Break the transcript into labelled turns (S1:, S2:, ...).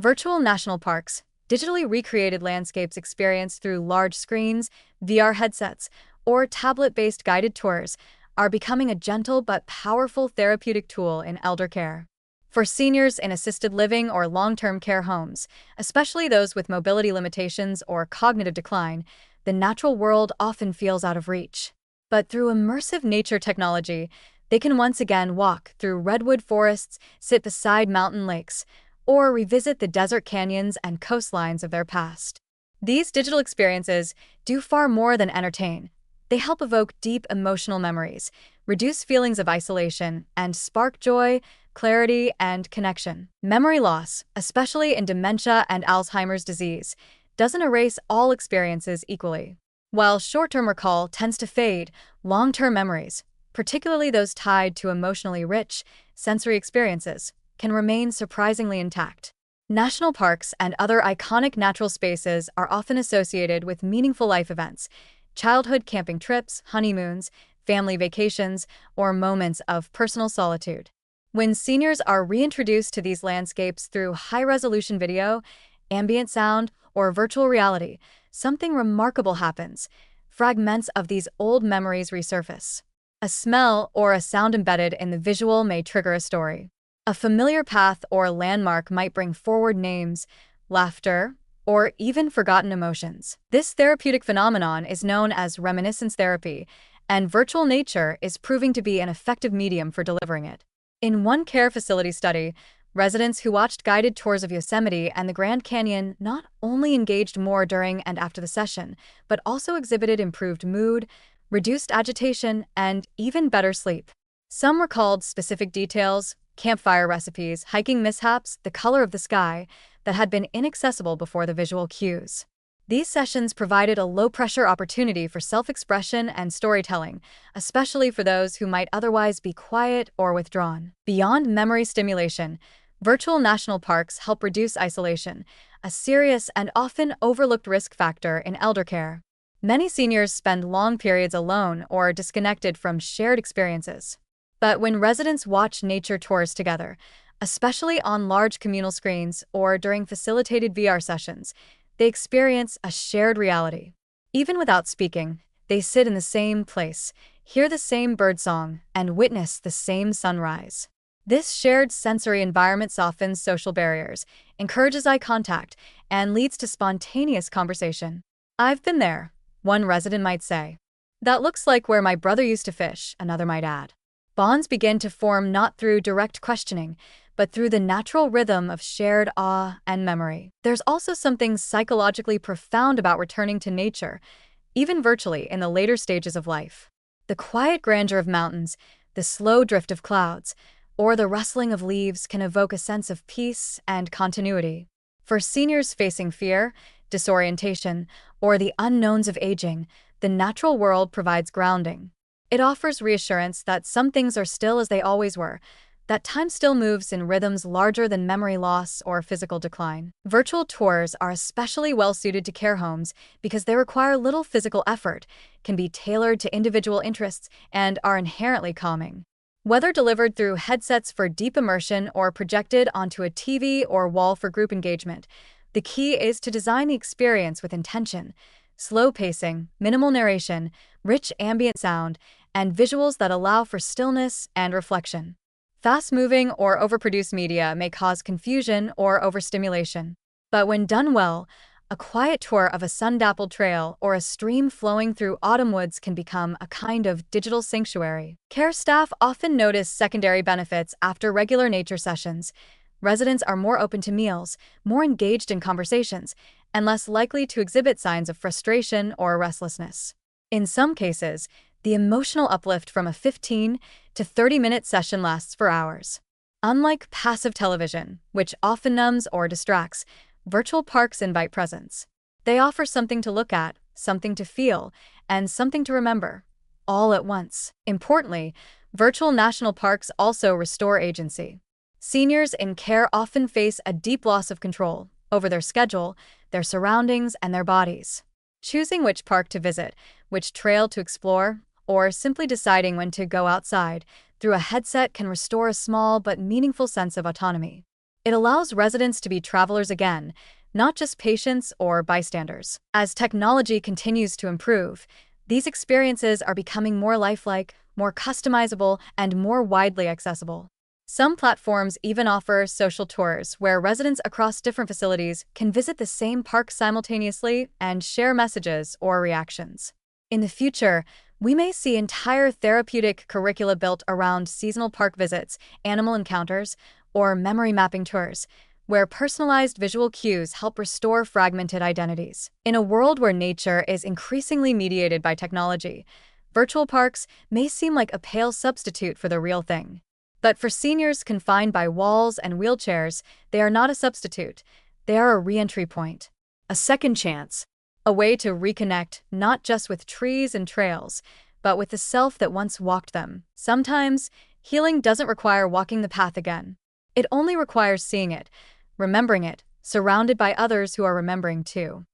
S1: Virtual national parks, digitally recreated landscapes experienced through large screens, VR headsets, or tablet-based guided tours, are becoming a gentle but powerful therapeutic tool in elder care. For seniors in assisted living or long-term care homes, especially those with mobility limitations or cognitive decline, the natural world often feels out of reach. But through immersive nature technology, they can once again walk through redwood forests, sit beside mountain lakes, or revisit the desert canyons and coastlines of their past. These digital experiences do far more than entertain. They help evoke deep emotional memories, reduce feelings of isolation, and spark joy, clarity, and connection. Memory loss, especially in dementia and Alzheimer's disease, doesn't erase all experiences equally. While short-term recall tends to fade, long-term memories, particularly those tied to emotionally rich, sensory experiences, can remain surprisingly intact. National parks and other iconic natural spaces are often associated with meaningful life events, childhood camping trips, honeymoons, family vacations, or moments of personal solitude. When seniors are reintroduced to these landscapes through high-resolution video, ambient sound, or virtual reality, something remarkable happens. Fragments of these old memories resurface. A smell or a sound embedded in the visual may trigger a story. A familiar path or landmark might bring forward names, laughter, or even forgotten emotions. This therapeutic phenomenon is known as reminiscence therapy, and virtual nature is proving to be an effective medium for delivering it. In one care facility study, residents who watched guided tours of Yosemite and the Grand Canyon not only engaged more during and after the session, but also exhibited improved mood, reduced agitation, and even better sleep. Some recalled specific details, campfire recipes, hiking mishaps, the color of the sky, that had been inaccessible before the visual cues. These sessions provided a low-pressure opportunity for self-expression and storytelling, especially for those who might otherwise be quiet or withdrawn. Beyond memory stimulation, virtual national parks help reduce isolation, a serious and often overlooked risk factor in elder care. Many seniors spend long periods alone or disconnected from shared experiences. But when residents watch nature tours together, especially on large communal screens or during facilitated VR sessions, they experience a shared reality. Even without speaking, they sit in the same place, hear the same birdsong, and witness the same sunrise. This shared sensory environment softens social barriers, encourages eye contact, and leads to spontaneous conversation. "I've been there," one resident might say. "That looks like where my brother used to fish," another might add. Bonds begin to form not through direct questioning, but through the natural rhythm of shared awe and memory. There's also something psychologically profound about returning to nature, even virtually in the later stages of life. The quiet grandeur of mountains, the slow drift of clouds, or the rustling of leaves can evoke a sense of peace and continuity. For seniors facing fear, disorientation, or the unknowns of aging, the natural world provides grounding. It offers reassurance that some things are still as they always were, that time still moves in rhythms larger than memory loss or physical decline. Virtual tours are especially well-suited to care homes because they require little physical effort, can be tailored to individual interests, and are inherently calming. Whether delivered through headsets for deep immersion or projected onto a TV or wall for group engagement, the key is to design the experience with intention. Slow pacing, minimal narration, rich ambient sound, and visuals that allow for stillness and reflection. Fast-moving or overproduced media may cause confusion or overstimulation. But when done well, a quiet tour of a sun-dappled trail or a stream flowing through autumn woods can become a kind of digital sanctuary. Care staff often notice secondary benefits after regular nature sessions. Residents are more open to meals, more engaged in conversations, and less likely to exhibit signs of frustration or restlessness. In some cases, the emotional uplift from a 15 to 30-minute session lasts for hours. Unlike passive television, which often numbs or distracts, virtual parks invite presence. They offer something to look at, something to feel, and something to remember, all at once. Importantly, virtual national parks also restore agency. Seniors in care often face a deep loss of control over their schedule, their surroundings, and their bodies. Choosing which park to visit, which trail to explore, or simply deciding when to go outside through a headset can restore a small but meaningful sense of autonomy. It allows residents to be travelers again, not just patients or bystanders. As technology continues to improve, these experiences are becoming more lifelike, more customizable, and more widely accessible. Some platforms even offer social tours where residents across different facilities can visit the same park simultaneously and share messages or reactions. In the future, we may see entire therapeutic curricula built around seasonal park visits, animal encounters, or memory mapping tours, where personalized visual cues help restore fragmented identities. In a world where nature is increasingly mediated by technology, virtual parks may seem like a pale substitute for the real thing. But for seniors confined by walls and wheelchairs, they are not a substitute. They are a re-entry point, a second chance, a way to reconnect not just with trees and trails, but with the self that once walked them. Sometimes, healing doesn't require walking the path again. It only requires seeing it, remembering it, surrounded by others who are remembering too.